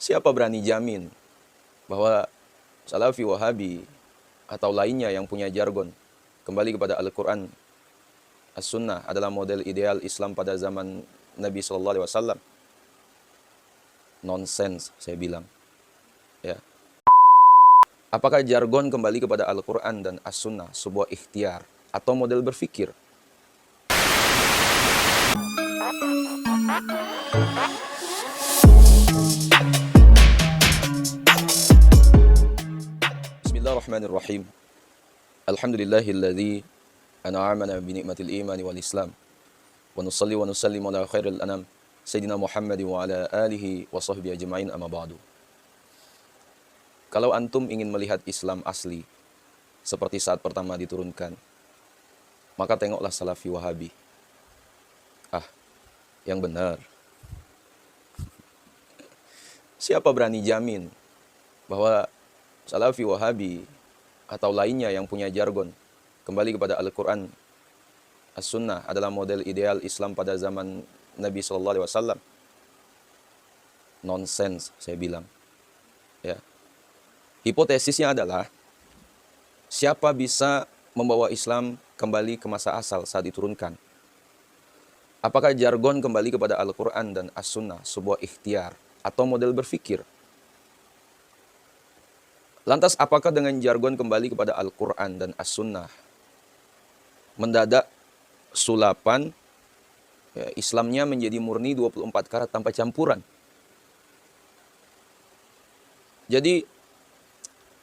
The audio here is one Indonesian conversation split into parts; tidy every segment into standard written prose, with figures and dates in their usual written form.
Siapa berani jamin bahwa Salafi, Wahabi, atau lainnya yang punya jargon kembali kepada Al-Quran, As-Sunnah adalah model ideal Islam pada zaman Nabi SAW? Nonsense, saya bilang. Ya. Apakah jargon kembali kepada Al-Quran dan As-Sunnah sebuah ikhtiar atau model berpikir? Bismillahirrahmanirrahim. Alhamdulillahilladzi an'amana bi ni'matil imani wal islam. Wa nusalli wa nusallimu ala khairil anam Sayyidina Muhammad wa ala alihi wa sahbihi ajma'in, amma ba'du. Kalau antum ingin melihat Islam asli seperti saat pertama diturunkan, maka tengoklah Salafi, Wahabi. Yang benar. Siapa berani jamin bahwa Salafi, Wahabi, atau lainnya yang punya jargon kembali kepada Al-Quran, As-Sunnah adalah model ideal Islam pada zaman Nabi SAW? Nonsense, saya bilang. Ya. Hipotesisnya adalah, siapa bisa membawa Islam kembali ke masa asal saat diturunkan? Apakah jargon kembali kepada Al-Quran dan As-Sunnah sebuah ikhtiar atau model berpikir? Lantas apakah dengan jargon kembali kepada Al-Quran dan As-Sunnah mendadak sulapan Islamnya menjadi murni 24 karat tanpa campuran? Jadi,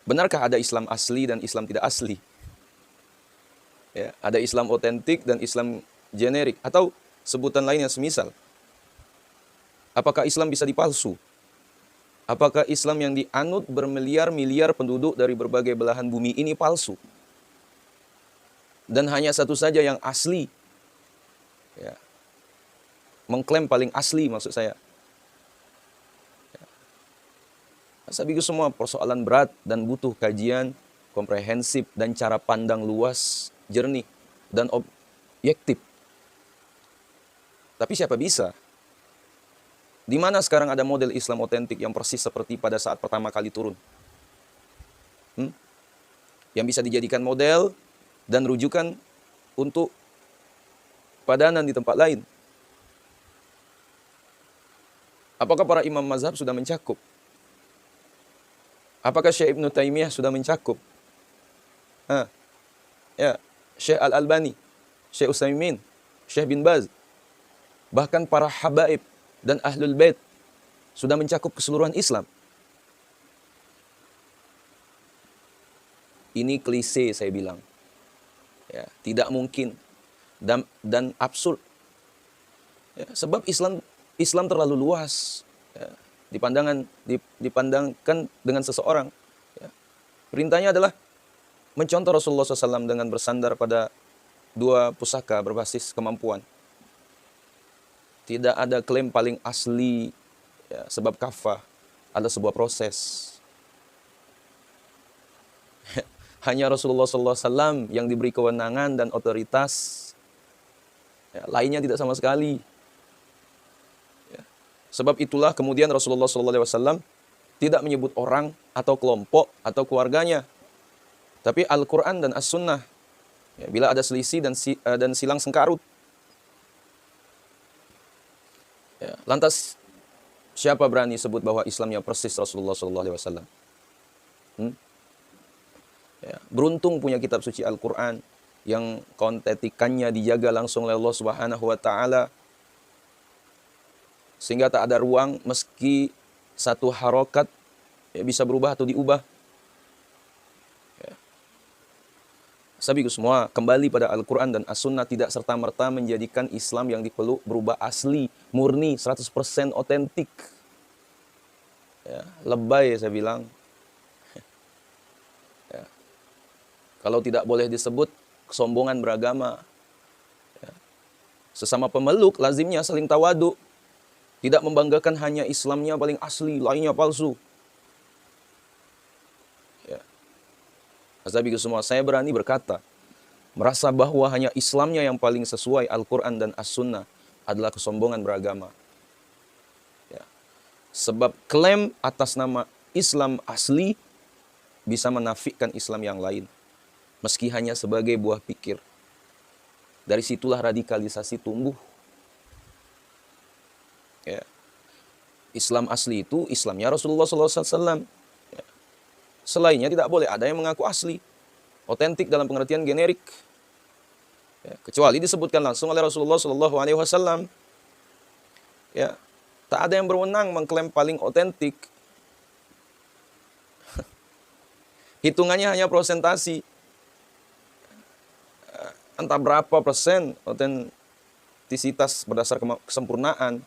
benarkah ada Islam asli dan Islam tidak asli? Ya, ada Islam otentik dan Islam generik, atau sebutan lain yang semisal. Apakah Islam bisa dipalsu? Apakah Islam yang dianut bermiliar-miliar penduduk dari berbagai belahan bumi ini palsu? Dan hanya satu saja yang asli. Ya. Mengklaim paling asli maksud saya. Ya. Sabiku semua persoalan berat dan butuh kajian komprehensif dan cara pandang luas, jernih, dan objektif. Tapi siapa bisa? Di mana sekarang ada model Islam otentik yang persis seperti pada saat pertama kali turun? Yang bisa dijadikan model dan rujukan untuk padanan di tempat lain. Apakah para imam mazhab sudah mencakup? Apakah Syekh Ibn Taimiyah sudah mencakup? Ya, Syekh Al-Albani, Syekh Utsaimin, Syekh bin Baz, bahkan para habaib dan ahlul bait sudah mencakup keseluruhan Islam. Ini klise, saya bilang. Ya, tidak mungkin dan absurd. Ya, sebab Islam terlalu luas. Ya, dipandangkan dengan seseorang. Ya. Perintahnya adalah mencontoh Rasulullah SAW dengan bersandar pada dua pusaka berbasis kemampuan. Tidak ada klaim paling asli, ya, sebab kafah ada sebuah proses. Hanya Rasulullah SAW yang diberi kewenangan dan otoritas, ya, lainnya tidak sama sekali. Ya. Sebab itulah kemudian Rasulullah SAW tidak menyebut orang atau kelompok atau keluarganya, tapi Al-Quran dan As-Sunnah. Ya, bila ada selisih dan silang sengkarut. Ya, lantas siapa berani sebut bahwa Islamnya persis Rasulullah SAW? Ya, beruntung punya kitab suci Al-Quran yang kontetikannya dijaga langsung oleh Allah Subhanahu wa Ta'ala, sehingga tak ada ruang meski satu harokat ya, bisa berubah atau diubah. Ya. Sabiku semua, kembali pada Al-Quran dan As-Sunnah tidak serta-merta menjadikan Islam yang dipeluk berubah asli, murni, 100% otentik. Ya, lebay saya bilang. Ya. Kalau tidak boleh disebut kesombongan beragama. Ya. Sesama pemeluk lazimnya saling tawadu. Tidak membanggakan hanya Islamnya paling asli, lainnya palsu. Ya. Sabiku semua, saya berani berkata, merasa bahwa hanya Islamnya yang paling sesuai Al-Quran dan As-Sunnah adalah kesombongan beragama. Ya. Sebab klaim atas nama Islam asli bisa menafikan Islam yang lain, meski hanya sebagai buah pikir. Dari situlah radikalisasi tumbuh. Ya. Islam asli itu Islamnya Rasulullah SAW. Ya. Selainnya tidak boleh ada yang mengaku asli, otentik dalam pengertian generik. Ya. Kecuali disebutkan langsung oleh Rasulullah SAW. Ya. Tak ada yang berwenang mengklaim paling otentik. Hitungannya hanya prosentasi. Entah berapa persen otentisitas berdasar kesempurnaan.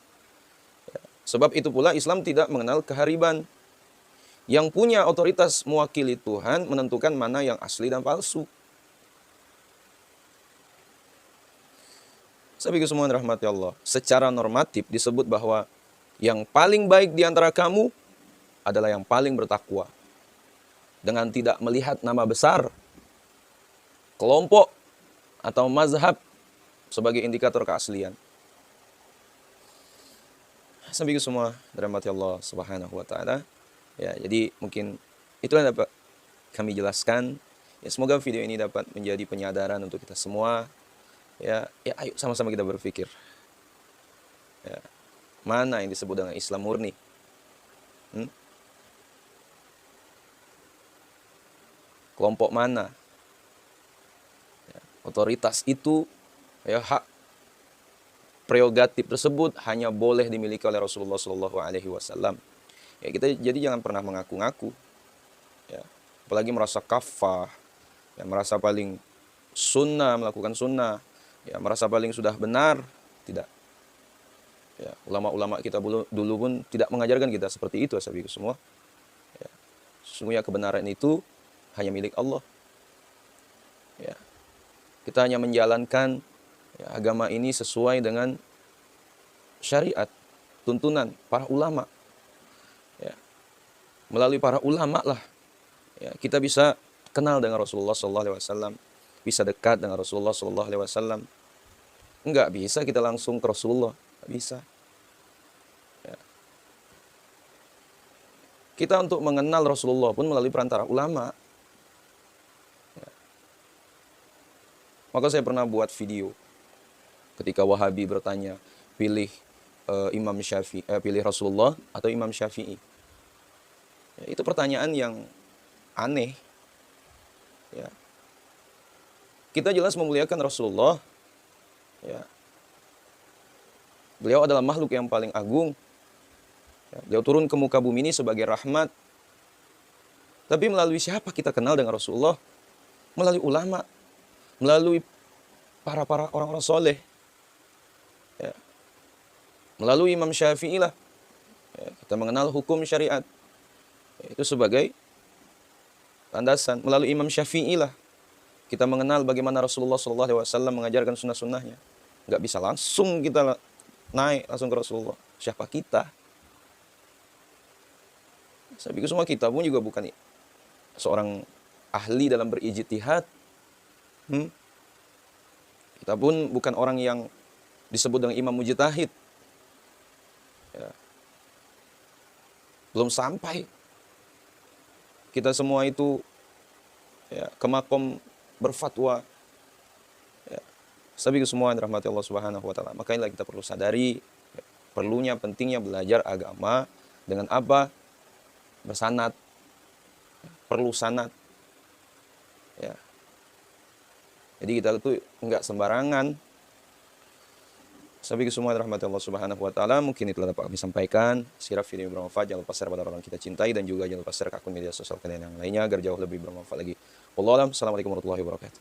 Sebab itu pula Islam tidak mengenal kehariban. Yang punya otoritas mewakili Tuhan menentukan mana yang asli dan palsu. Sahabatku semua rahmati Allah. Secara normatif disebut bahwa yang paling baik di antara kamu adalah yang paling bertakwa. Dengan tidak melihat nama besar, kelompok, atau mazhab sebagai indikator keaslian. Sahabatku semua dirahmati Allah Subhanahu wa taala. Ya, jadi mungkin itulah yang dapat kami jelaskan. Ya, semoga video ini dapat menjadi penyadaran untuk kita semua. Ya, ayo sama-sama kita berpikir. Ya, mana yang disebut dengan Islam murni? Kelompok mana? Ya, otoritas itu, ya, hak prerogatif tersebut hanya boleh dimiliki oleh Rasulullah SAW. Ya, kita jadi jangan pernah mengaku-ngaku. Ya, apalagi merasa kafah, ya, merasa paling sunnah, melakukan sunnah, ya, merasa paling sudah benar. Tidak. Ya, ulama-ulama kita dulu pun tidak mengajarkan kita seperti itu, sahabatku semua. Ya, sesungguhnya kebenaran itu hanya milik Allah. Ya, kita hanya menjalankan, ya, agama ini sesuai dengan syariat, tuntunan para ulama. Ya, melalui para ulama lah, ya, kita bisa kenal dengan Rasulullah SAW, bisa dekat dengan Rasulullah SAW. Enggak bisa kita langsung ke Rasulullah, enggak bisa. Ya. Kita untuk mengenal Rasulullah pun melalui perantara ulama. Ya. Maka saya pernah buat video ketika Wahabi bertanya, pilih Imam Syafi'i, pilih Rasulullah atau Imam Syafi'i. Ya, itu pertanyaan yang aneh. Ya. Kita jelas memuliakan Rasulullah. Ya. Beliau adalah makhluk yang paling agung. Ya. Beliau turun ke muka bumi ini sebagai rahmat. Tapi melalui siapa kita kenal dengan Rasulullah? Melalui ulama, melalui para orang-orang soleh. Ya. Melalui Imam Syafi'i lah, ya, kita mengenal hukum syariat. Ya, itu sebagai landasan. Melalui Imam Syafi'i lah kita mengenal bagaimana Rasulullah SAW mengajarkan sunnah-sunnahnya. Nggak bisa langsung kita naik langsung ke Rasulullah. Siapa kita? Saya pikir semua kita pun juga bukan seorang ahli dalam berijtihad. Kita pun bukan orang yang disebut dengan imam mujtahid. Ya. Belum sampai. Kita semua itu, ya, ke makom berfatwa. Ya. Sahabatku semua yang dirahmati Allah Subhanahu wa taala. Makanya kita perlu sadari, ya, perlunya pentingnya belajar agama dengan apa? Bersanad. Perlu sanad. Ya. Jadi kita itu enggak sembarangan. Sahabatku semua dirahmati Allah Subhanahu wa taala, mungkin itulah dapat kami sampaikan. Sekiranya video ini bermanfaat, jangan lupa share pada orang kita cintai dan juga jangan lupa share ke akun media sosial kalian yang lainnya agar jauh lebih bermanfaat lagi. Wallahu a'lam. Assalamualaikum warahmatullahi wabarakatuh.